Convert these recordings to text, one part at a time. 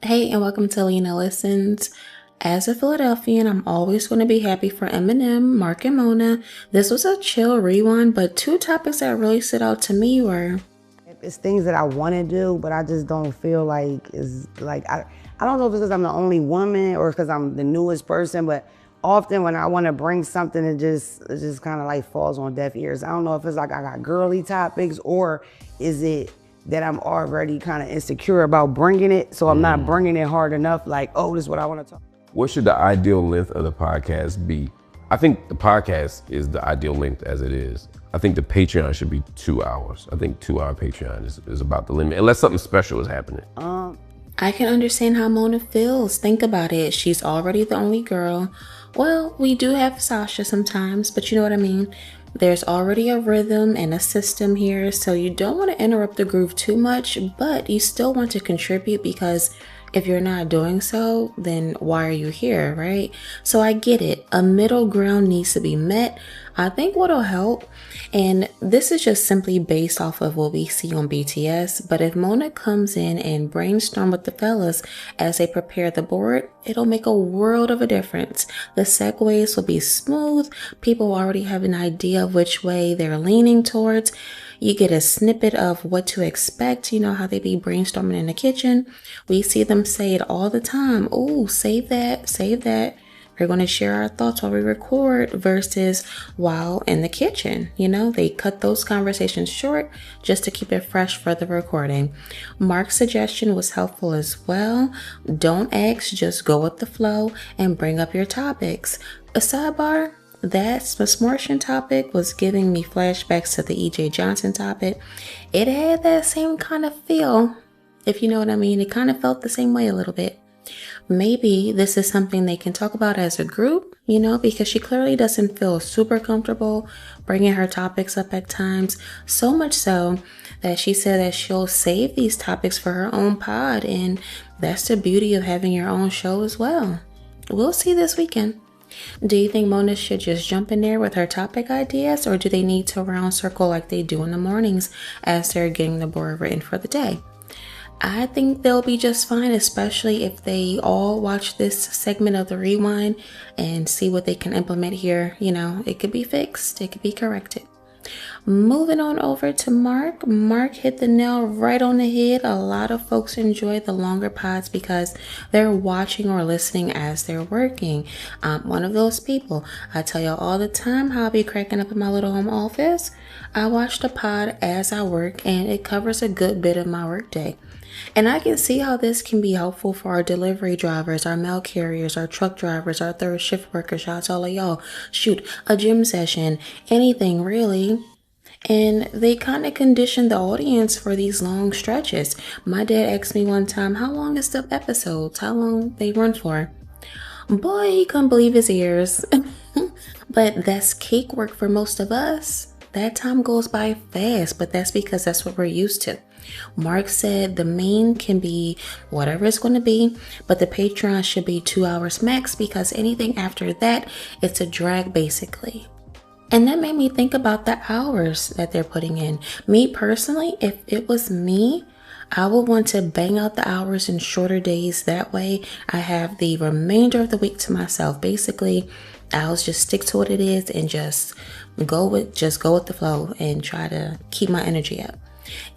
Hey, and welcome to Lena Listens. As a Philadelphian, I'm always going to be happy for Eminem, Marc, and Mona. This was a chill rewind, but two topics that really stood out to me were... It's things that I want to do, but I just don't feel like it's like, I don't know if it's because I'm the only woman or because I'm the newest person, but often when I want to bring something, it just kind of like falls on deaf ears. I don't know if it's like I got girly topics or is it that I'm already kind of insecure about bringing it, so I'm not bringing it hard enough, like, oh, this is what I want to talk. What should the ideal length of the podcast be? I think the podcast is the ideal length as it is. I think the Patreon should be 2 hours. I think 2-hour Patreon is about the limit, unless something special is happening. I can understand how Mona feels. Think about it. She's already the only girl. Well, we do have Sasha sometimes, but you know what I mean. There's already a rhythm and a system here, so you don't want to interrupt the groove too much, but you still want to contribute because if you're not doing so, then why are you here, right? So I get it. A middle ground needs to be met. I think what'll help, and this is just simply based off of what we see on BTS, but if Mona comes in and brainstorm with the fellas as they prepare the board, it'll make a world of a difference. The segues will be smooth. People already have an idea of which way they're leaning towards. You get a snippet of what to expect. You know how they be brainstorming in the kitchen. We see them say it all the time. Oh, save that, save that. We're going to share our thoughts while we record versus while in the kitchen. You know, they cut those conversations short just to keep it fresh for the recording. Marc's suggestion was helpful as well. Don't ask, just go with the flow and bring up your topics. A sidebar, that Smartian topic was giving me flashbacks to the E.J. Johnson topic. It had that same kind of feel, if you know what I mean. It kind of felt the same way a little bit. Maybe this is something they can talk about as a group, you know, because she clearly doesn't feel super comfortable bringing her topics up at times. So much so that she said that she'll save these topics for her own pod. And that's the beauty of having your own show as well. We'll see this weekend. Do you think Mona should just jump in there with her topic ideas, or do they need to round circle like they do in the mornings as they're getting the board written for the day? I think they'll be just fine, especially if they all watch this segment of the rewind and see what they can implement here. You know, it could be fixed, it could be corrected. Moving on over to Marc. Marc hit the nail right on the head. A lot of folks enjoy the longer pods because they're watching or listening as they're working. I'm one of those people. I tell y'all all the time how I be cracking up in my little home office. I watch the pod as I work and it covers a good bit of my workday. And I can see how this can be helpful for our delivery drivers, our mail carriers, our truck drivers, our third shift workers. Shout out to all of y'all. Shoot, a gym session, anything really. And they kind of condition the audience for these long stretches. My dad asked me one time, how long is the episodes? How long they run for? Boy, he couldn't believe his ears. But that's cake work for most of us. That time goes by fast, but that's because that's what we're used to. Marc said the main can be whatever it's going to be, but the Patreon should be 2 hours max because anything after that, it's a drag basically. And that made me think about the hours that they're putting in. Me personally, if it was me, I would want to bang out the hours in shorter days. That way I have the remainder of the week to myself. Basically, I'll just stick to what it is and just go with the flow and try to keep my energy up.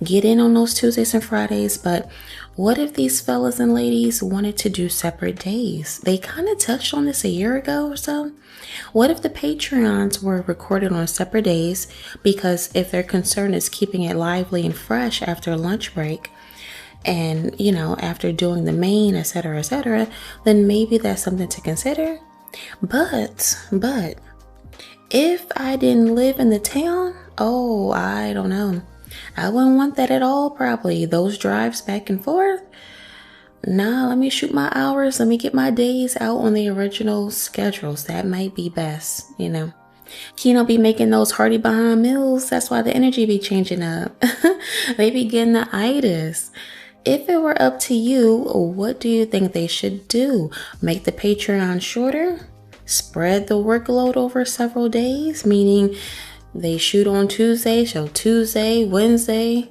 Get in on those Tuesdays and Fridays, but what if these fellas and ladies wanted to do separate days? They kind of touched on this a year ago or so. What if the Patreons were recorded on separate days? Because if their concern is keeping it lively and fresh after a lunch break, and you know, after doing the main, etc., then maybe that's something to consider. But if I didn't live in the town, oh, I don't know. I wouldn't want that at all, probably. Those drives back and forth. Nah, let me shoot my hours. Let me get my days out on the original schedules. That might be best, you know. Keno be making those hearty behind meals. That's why the energy be changing up. They be getting the itis. If it were up to you, what do you think they should do? Make the Patreon shorter? Spread the workload over several days? Meaning they shoot on Tuesday, show Tuesday, Wednesday,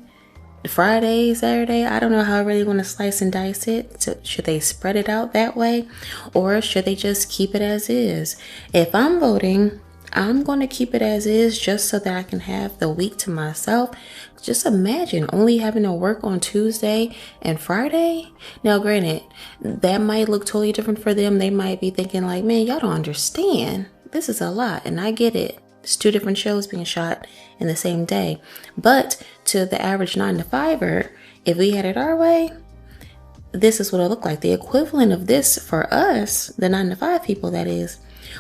Friday, Saturday. I don't know how I really want to slice and dice it. So should they spread it out that way, or should they just keep it as is? If I'm voting, I'm going to keep it as is just so that I can have the week to myself. Just imagine only having to work on Tuesday and Friday. Now, granted, that might look totally different for them. They might be thinking like, man, y'all don't understand. This is a lot. And I get it. It's 2 different shows being shot in the same day. But to the average 9-to-5er, if we had it our way, this is what it looked like. The equivalent of this for us, the 9-to-5 people that is,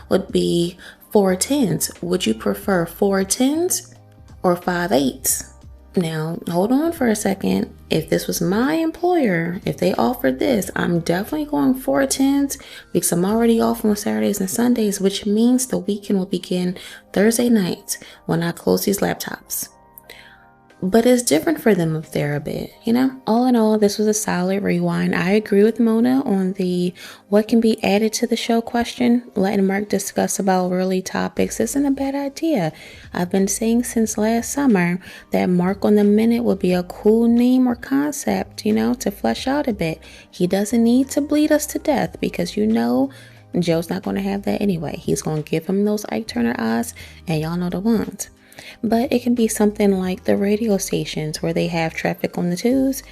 would be 4 10s. Would you prefer 4 10s or 5 8s? Now, hold on for a second. If this was my employer, if they offered this, I'm definitely going 4 10s because I'm already off on Saturdays and Sundays, which means the weekend will begin Thursday night when I close these laptops. But it's different for them if they're a bit, you know? All in all, this was a solid rewind. I agree with Mona on the what can be added to the show question. Letting Marc discuss about early topics isn't a bad idea. I've been saying since last summer that Marc on the Minute would be a cool name or concept, you know, to flesh out a bit. He doesn't need to bleed us to death because, you know, Joe's not going to have that anyway. He's going to give him those Ike Turner eyes, and y'all know the ones. But it can be something like the radio stations where they have traffic on the twos.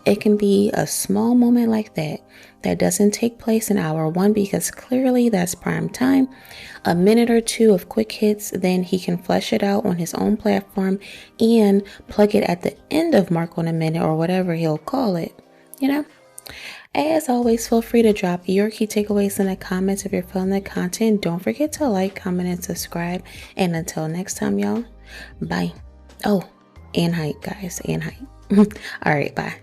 It can be a small moment like that doesn't take place in hour 1 because clearly that's prime time. A minute or 2 of quick hits, then he can flesh it out on his own platform and plug it at the end of Marc on a Minute or whatever he'll call it, you know? As always, feel free to drop your key takeaways in the comments if you're feeling the content. Don't forget to like, comment, and subscribe. And until next time, y'all, bye. Oh, and height, guys, and height. All right, bye.